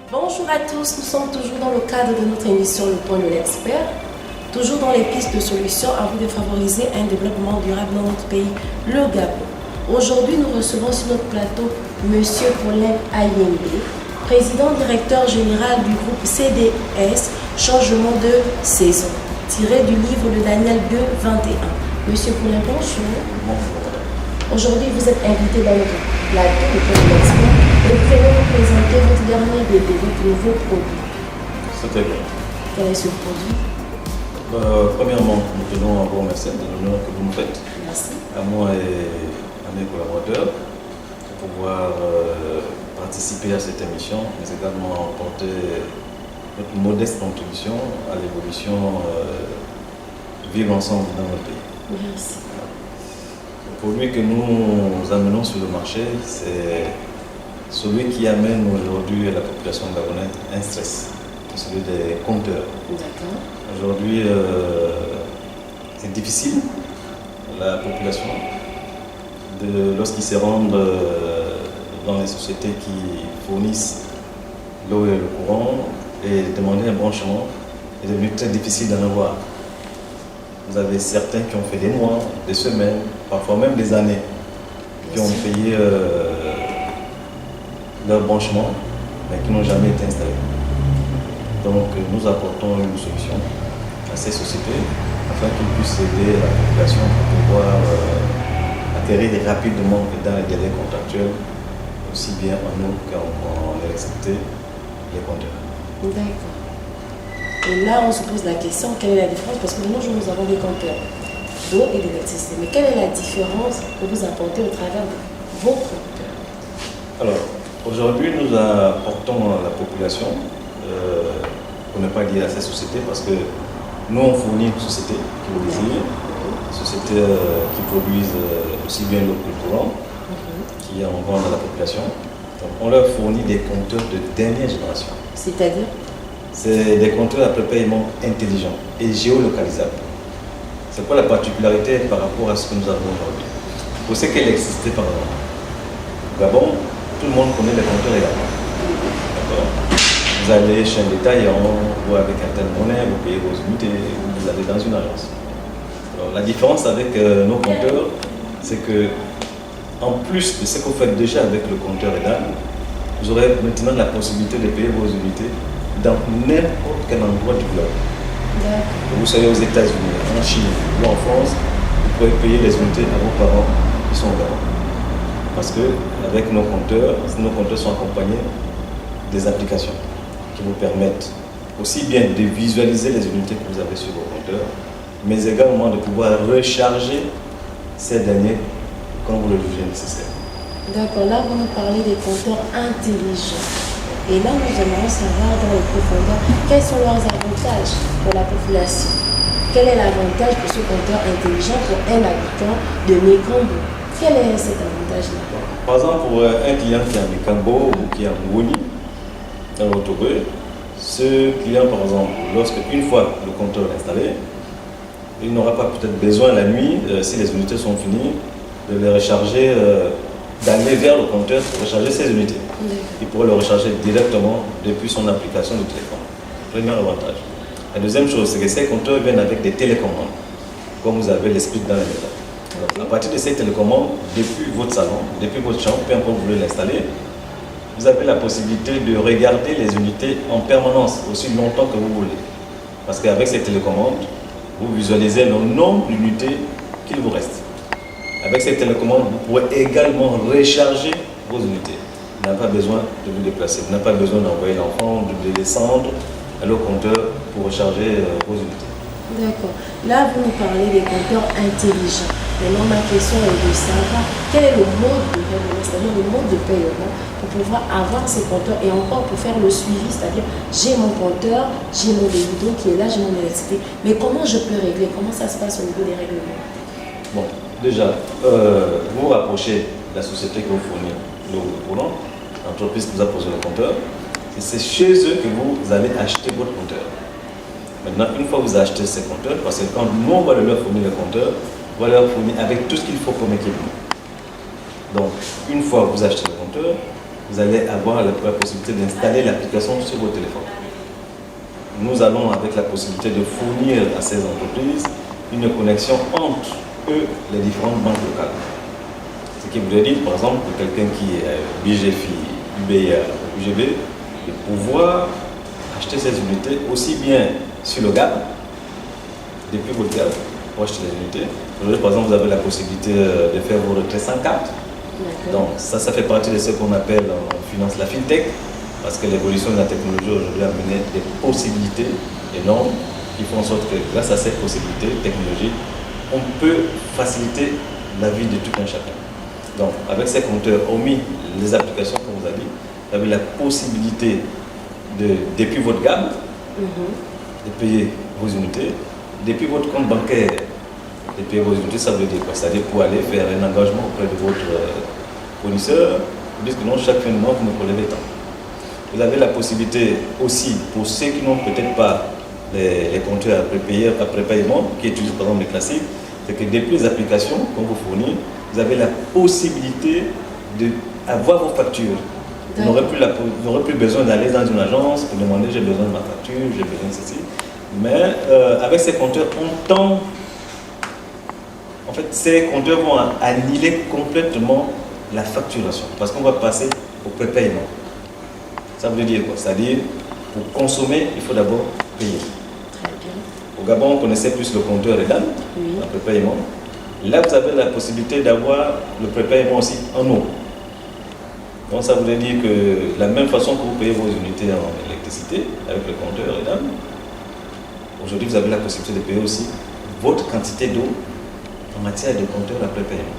Bonjour à tous, nous sommes toujours dans le cadre de notre émission Le Point de l'expert, toujours dans les pistes de solutions en vue de favoriser un développement durable dans notre pays, le Gabon. Aujourd'hui, nous recevons sur notre plateau M. Paulin Ayembe, président directeur général du groupe CDS Changement de saison, tiré du livre de Daniel 2, 21. Monsieur Paulin, bonjour. Aujourd'hui, vous êtes invité dans notre plateau Le Point de l'expert et vous allez nous présenter votre dernier bébé, votre nouveau produit. C'est très bien. Quel est ce produit? Premièrement, nous tenons à vous remercier de l'honneur que vous nous faites. Merci. À moi et à mes collaborateurs de pouvoir participer à cette émission, mais également apporter notre modeste contribution à l'évolution vivre ensemble dans notre pays. Merci. Le produit que nous amenons sur le marché, c'est celui qui amène aujourd'hui à la population gabonaise un stress, c'est celui des compteurs. D'accord. Aujourd'hui, c'est difficile pour la population lorsqu'ils se rendent dans les sociétés qui fournissent l'eau et le courant et demander un branchement est devenu très difficile d'en avoir. Vous avez certains qui ont fait des mois, des semaines, parfois même des années, qui ont payé leur branchement, mais qui n'ont jamais été installés. Donc nous apportons une solution à ces sociétés afin qu'ils puissent aider la population pour pouvoir atterrir rapidement dans les délais contractuels, aussi bien en eau qu'en électricité, les compteurs. D'accord. Et là, on se pose la question, quelle est la différence? Parce que de nos jours, nous avons des compteurs d'eau et d'électricité. Mais quelle est la différence que vous apportez au travers de vos compteurs? Alors, aujourd'hui, nous apportons à la population, pour ne pas dire à ces sociétés, parce que nous, on fournit une société qui le désire, sociétés qui produisent aussi bien l'eau que le courant, qui en vendent à la population. Donc, on leur fournit des compteurs de dernière génération. C'est-à-dire? C'est des compteurs à prépaiement intelligents et géolocalisables. C'est quoi la particularité par rapport à ce que nous avons aujourd'hui? Pour ce qui est l'électricité, par exemple, au Gabon, tout le monde connaît les compteurs également. D'accord? Vous allez chez un détaillant ou avec un tel monnaie, vous payez vos unités, vous allez dans une agence. Alors, la différence avec nos compteurs, c'est que en plus de ce que vous faites déjà avec le compteur EDAN, vous aurez maintenant la possibilité de payer vos unités dans n'importe quel endroit du globe. Que vous soyez aux États-Unis, en Chine ou en France, vous pouvez payer les unités à vos parents qui sont au Gabon. Parce que avec nos compteurs sont accompagnés des applications qui vous permettent aussi bien de visualiser les unités que vous avez sur vos compteurs, mais également de pouvoir recharger ces derniers quand vous le jugez nécessaire. D'accord, là vous nous parlez des compteurs intelligents. Et là nous aimerions savoir dans les profondeurs quels sont leurs avantages pour la population. Quel est l'avantage pour ce compteur intelligent pour un habitant de Mékambo? Quel est cet avantage-là? Par exemple, pour un client qui est à Mékambo ou qui est à Ngoni, dans l'Autobé, ce client, par exemple, lorsque une fois le compteur est installé, il n'aura pas peut-être besoin la nuit, si les unités sont finies, de les recharger, d'aller vers le compteur pour recharger ses unités. Il pourrait le recharger directement depuis son application de téléphone. Premier avantage. La deuxième chose, c'est que ces compteurs viennent avec des télécommandes, comme vous avez l'esprit dans les méthodes. À partir de ces télécommandes, depuis votre salon, depuis votre chambre, peu importe où vous voulez l'installer, vous avez la possibilité de regarder les unités en permanence, aussi longtemps que vous voulez. Parce qu'avec ces télécommandes, vous visualisez le nombre d'unités qu'il vous reste. Avec ces télécommandes, vous pourrez également recharger vos unités. Vous n'avez pas besoin de vous déplacer, vous n'avez pas besoin d'envoyer l'enfant, de descendre à le compteur pour recharger vos unités. D'accord. Là, vous nous parlez des compteurs intelligents. Maintenant, ma question est de savoir quel est le mode de règlement, c'est-à-dire le mode de paiement pour pouvoir avoir ces compteurs et encore pour faire le suivi, c'est-à-dire j'ai mon compteur, j'ai mon débit qui est là, j'ai mon électricité. Mais comment je peux régler? Comment ça se passe au niveau des règlements? Bon, déjà, vous vous rapprochez de la société que vous fournit l'eau ou le courant, l'entreprise qui vous a posé le compteur, et c'est chez eux que vous allez acheter votre compteur. Maintenant, une fois que vous avez acheté ces compteurs, parce que quand nous on va leur fournir le compteur, on va leur fournir avec tout ce qu'il faut comme équipement. Donc, une fois que vous achetez le compteur, vous allez avoir la possibilité d'installer l'application sur votre téléphone. Nous allons, avec la possibilité de fournir à ces entreprises une connexion entre eux, les différentes banques locales. Ce qui voudrait dire, par exemple, pour quelqu'un qui est BGFI, UBA ou UGB, de pouvoir acheter ces unités aussi bien sur le GAB, depuis votre GAB, pour acheter les unités. Aujourd'hui, par exemple, vous avez la possibilité de faire vos retraits sans carte. Donc ça fait partie de ce qu'on appelle en finance la fintech, parce que l'évolution de la technologie aujourd'hui a mené des possibilités énormes qui font en sorte que grâce à ces possibilités technologiques, on peut faciliter la vie de tout un chacun. Donc avec ces compteurs, hormis les applications qu'on vous a dit, vous avez la possibilité depuis votre gamme, de payer vos unités, depuis votre compte bancaire, de payer vos unités. Ça veut dire quoi? C'est-à-dire pour aller faire un engagement auprès de votre fournisseur, vous dites que non, chaque fin de mois, vous me prélevez tant. Vous avez la possibilité aussi, pour ceux qui n'ont peut-être pas les compteurs après paiement, qui utilisent par exemple les classiques, c'est que depuis les applications qu'on vous fournit, vous avez la possibilité d'avoir vos factures. Vous n'aurez plus besoin d'aller dans une agence pour demander j'ai besoin de ma facture, j'ai besoin de ceci. Mais avec ces compteurs, en fait, ces compteurs vont annihiler complètement la facturation parce qu'on va passer au prépaiement. Ça veut dire quoi? C'est-à-dire, pour consommer, il faut d'abord payer. Très bien. Au Gabon, on connaissait plus le compteur EDAN, le prépaiement. Là, vous avez la possibilité d'avoir le prépaiement aussi en eau. Donc, ça voudrait dire que la même façon que vous payez vos unités en électricité avec le compteur EDAN, aujourd'hui, vous avez la possibilité de payer aussi votre quantité d'eau en matière de compteur après paiement.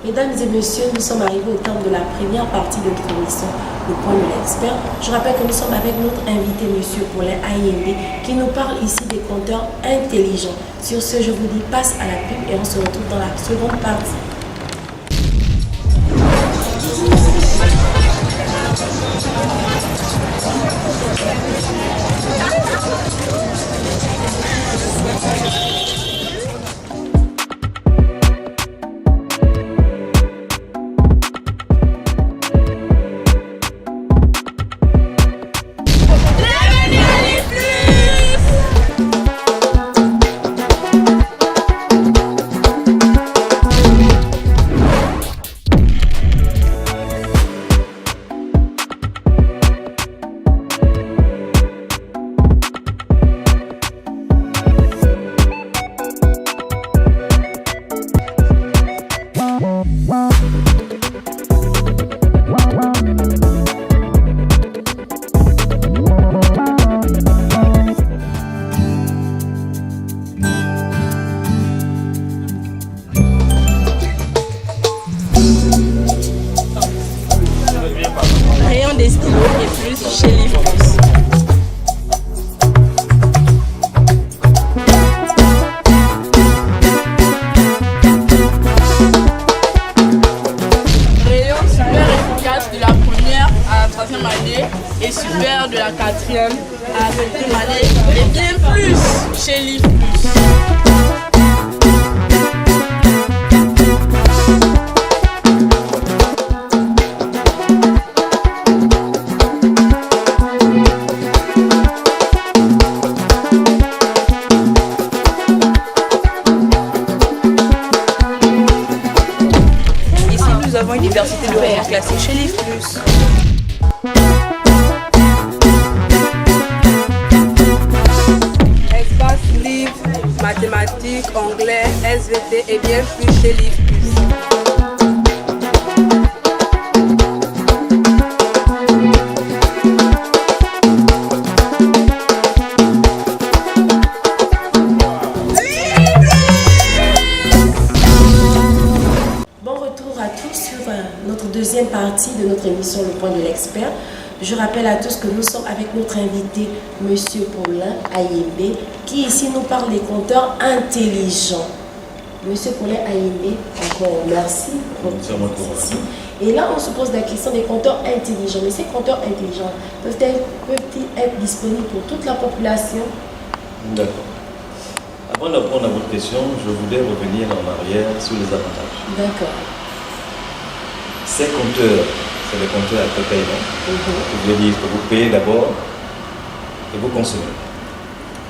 Mesdames et messieurs, nous sommes arrivés au terme de la première partie de notre émission, le point de l'expert. Je rappelle que nous sommes avec notre invité, M. Paulin AIMB, qui nous parle ici des compteurs intelligents. Sur ce, je vous dis passe à la pub et on se retrouve dans la seconde partie. Rayon des stylos et plus chez Livre Plus. Rayon super efficace de la première à la troisième année et super de la quatrième à la cinquième année et bien plus chez Livre Plus. Nous avons une diversité de rayons classés chez Livre Plus. Espace livres, mathématiques, anglais, SVT et bien plus chez Livre Plus. Notre deuxième partie de notre émission Le Point de l'Expert. Je rappelle à tous que nous sommes avec notre invité, M. Paulin AIMB, qui ici nous parle des compteurs intelligents. M. Paulin AIMB, encore merci pour votre ici. Et là, on se pose la question des compteurs intelligents. Mais ces compteurs intelligents peuvent-ils être disponibles pour toute la population? D'accord. Avant de répondre à votre question, je voulais revenir en arrière sur les avantages. D'accord. Ces compteurs c'est les compteurs après paiement. Je veux dire que vous payez d'abord et vous consommez.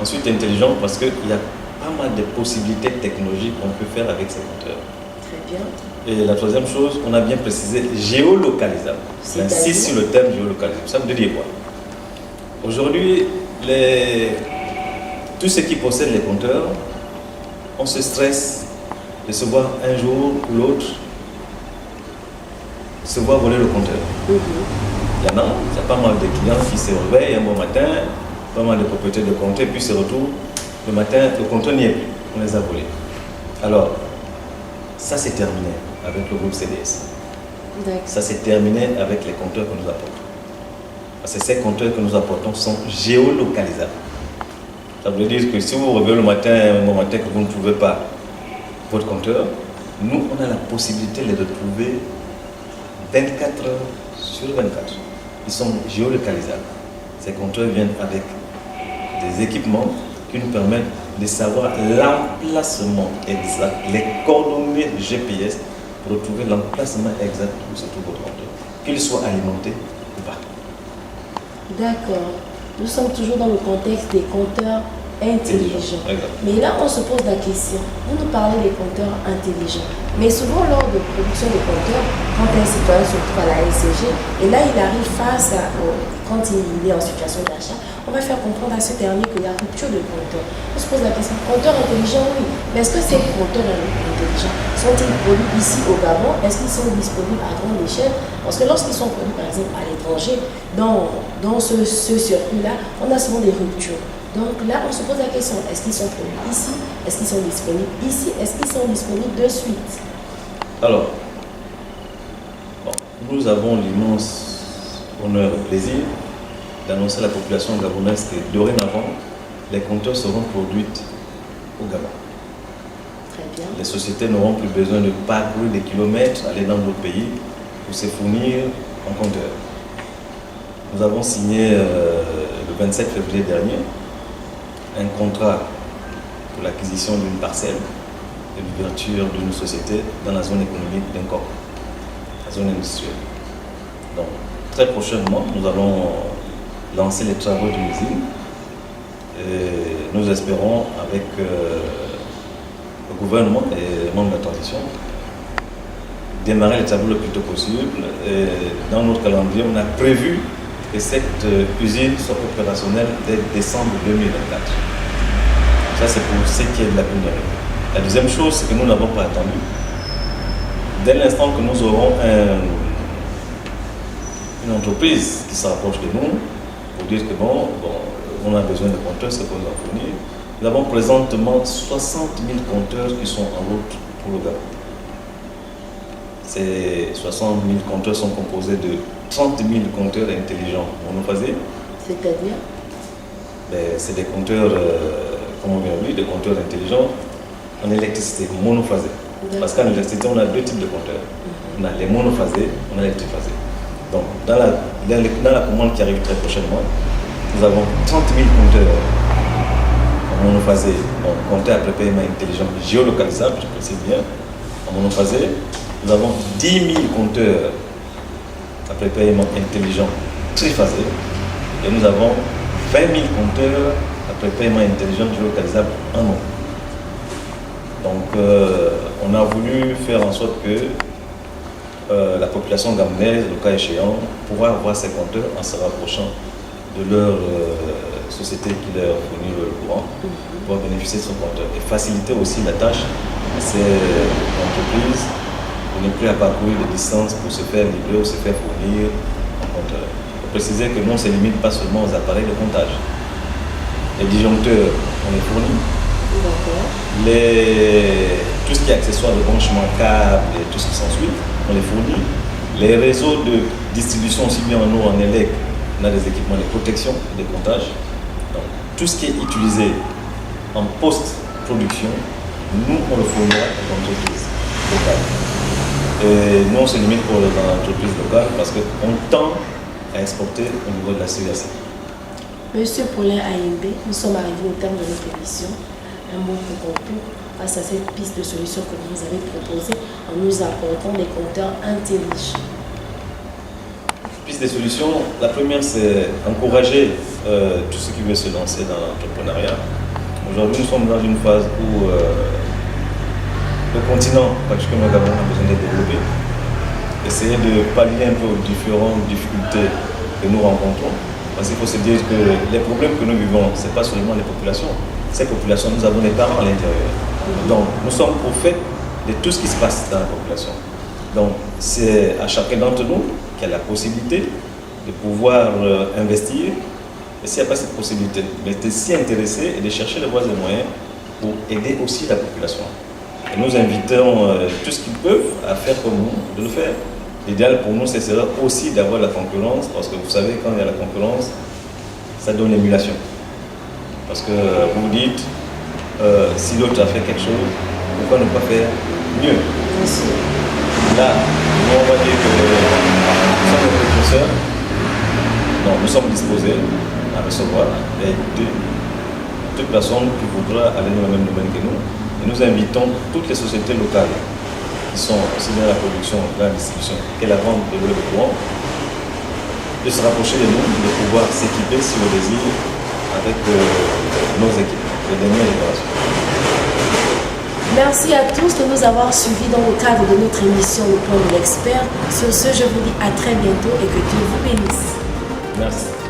Ensuite, intelligent parce qu'il y a pas mal de possibilités technologiques qu'on peut faire avec ces compteurs. Très bien. Et la troisième chose, on a bien précisé géolocalisable. J'insiste sur le terme géolocalisable. Ça veut dire quoi? Aujourd'hui, tous ceux qui possèdent les compteurs, on se stresse de se voir un jour ou l'autre se voir voler le compteur. Il y a pas mal de clients qui se réveillent un bon matin, pas mal de propriétaires de compteurs, puis se retrouvent le matin, le compteur n'y est plus, on les a volés. Alors, ça c'est terminé avec le groupe CDS. Ça c'est terminé avec les compteurs que nous apportons. Parce que ces compteurs que nous apportons sont géolocalisables. Ça veut dire que si vous vous réveillez le matin, un bon matin que vous ne trouvez pas votre compteur, nous on a la possibilité de les retrouver 24 heures sur 24. Ils sont géolocalisables. Ces compteurs viennent avec des équipements qui nous permettent de savoir l'emplacement exact, les coordonnées de GPS pour retrouver l'emplacement exact où se trouve votre compteur, qu'il soit alimenté ou pas. D'accord. Nous sommes toujours dans le contexte des compteurs intelligents. Mais là, on se pose la question. Vous nous parlez des compteurs intelligents. Mais souvent, lors de production des compteurs, quand un citoyen se trouve à la SCG, et là, il arrive face à, quand il est en situation d'achat, on va faire comprendre à ce dernier qu'il y a rupture de compteur. On se pose la question, compteurs intelligents, oui. Mais est-ce que ces compteurs intelligents sont-ils produits ici au Gabon? Est-ce qu'ils sont disponibles à grande échelle? Parce que lorsqu'ils sont produits, par exemple, à l'étranger, dans ce circuit-là, on a souvent des ruptures. Donc là, on se pose la question, est-ce qu'ils sont produits ici? Est-ce qu'ils sont disponibles ici? Est-ce qu'ils sont disponibles de suite? Alors, nous avons l'immense honneur et plaisir d'annoncer à la population gabonaise que dorénavant, les compteurs seront produits au Gabon. Très bien. Les sociétés n'auront plus besoin de parcourir des kilomètres, aller dans d'autres pays pour se fournir en compteur. Nous avons signé le 27 février dernier un contrat pour l'acquisition d'une parcelle et l'ouverture d'une société dans la zone économique d'Incor, la zone industrielle. Donc, très prochainement, nous allons lancer les travaux d'une usine et nous espérons, avec le gouvernement et les membres de la transition, démarrer les travaux le plus tôt possible. Et dans notre calendrier, on a prévu que cette usine soit opérationnelle dès décembre 2024. Ça, c'est pour ce qui est de la première. La deuxième chose, c'est que nous n'avons pas attendu. Dès l'instant que nous aurons une entreprise qui se rapproche de nous pour dire que on a besoin de compteurs, c'est pour nous en fournir. Nous avons présentement 60 000 compteurs qui sont en route pour le Gabon. Ces 60 000 compteurs sont composés de 30 000 compteurs intelligents monophasés. C'est-à-dire? C'est des compteurs, comme on vient de dire, des compteurs intelligents en électricité, monophasés. Parce qu'en électricité, on a deux types de compteurs. On a les monophasés, on a les triphasés. Donc, dans la commande qui arrive très prochainement, nous avons 30 000 compteurs en monophasé, donc compteurs après paiement intelligent géolocalisable, je précise bien, en monophasé. Nous avons 10 000 compteurs après paiement intelligent triphasé et nous avons 20 000 compteurs après paiement intelligent géolocalisable en non. Donc, on a voulu faire en sorte que la population gabonaise, le cas échéant, pourra avoir ces compteurs en se rapprochant de leur société qui leur fournit le courant pour bénéficier de ce compteur et faciliter aussi la tâche à ces entreprises de ne plus à parcourir de distances pour se faire livrer ou se faire fournir un compteur. Il faut préciser que nous, on ne se limite pas seulement aux appareils de comptage. Les disjoncteurs, on les fournit. Tout ce qui est accessoire de branchement, câble et tout ce qui s'ensuit, on les fournit. Les réseaux de distribution, aussi bien en eau, en élec, on a des équipements de protection et de comptage. Donc, tout ce qui est utilisé en post-production, nous, on le fournira aux entreprises locales. Et nous, on se limite pour les entreprises locales parce qu'on tend à exporter au niveau de la CEAC. Monsieur Paulin AMB, nous sommes arrivés au terme de notre émission. Un mot pour conclure face à cette piste de solution que vous nous avez proposée en nous apportant des compteurs intelligents. des solutions. La première, c'est encourager tous ceux qui veulent se lancer dans l'entrepreneuriat. Aujourd'hui, nous sommes dans une phase où le continent, particulièrement le Gabon, a besoin d'être développé. Essayer de pallier un peu aux différentes difficultés que nous rencontrons. Parce qu'il faut se dire que les problèmes que nous vivons, ce n'est pas seulement les populations. Ces populations, nous avons des parents à l'intérieur. Donc, nous sommes au fait de tout ce qui se passe dans la population. Donc, c'est à chacun d'entre nous qui a la possibilité de pouvoir investir. Et s'il n'y a pas cette possibilité, mais de s'y intéresser et de chercher les voies et moyens pour aider aussi la population. Et nous invitons tous ceux qui peuvent à faire comme nous, de le faire. L'idéal pour nous, ce serait aussi d'avoir la concurrence, parce que vous savez, quand il y a la concurrence, ça donne l'émulation. Parce que vous vous dites, si l'autre a fait quelque chose, pourquoi ne pas faire mieux? Merci. Là, nous, on va dire que nous sommes des précurseurs, donc nous sommes disposés à recevoir et à écouter toute personne qui voudra aller dans le même domaine que nous. Et nous invitons toutes les sociétés locales qui sont aussi dans la production, dans la distribution, et la vente de l'eau de courant, de se rapprocher de nous, de pouvoir s'équiper si on désire avec nos équipes, les dernières générations. Merci à tous de nous avoir suivis dans le cadre de notre émission Le Point de l'expert. Sur ce, je vous dis à très bientôt et que Dieu vous bénisse. Merci.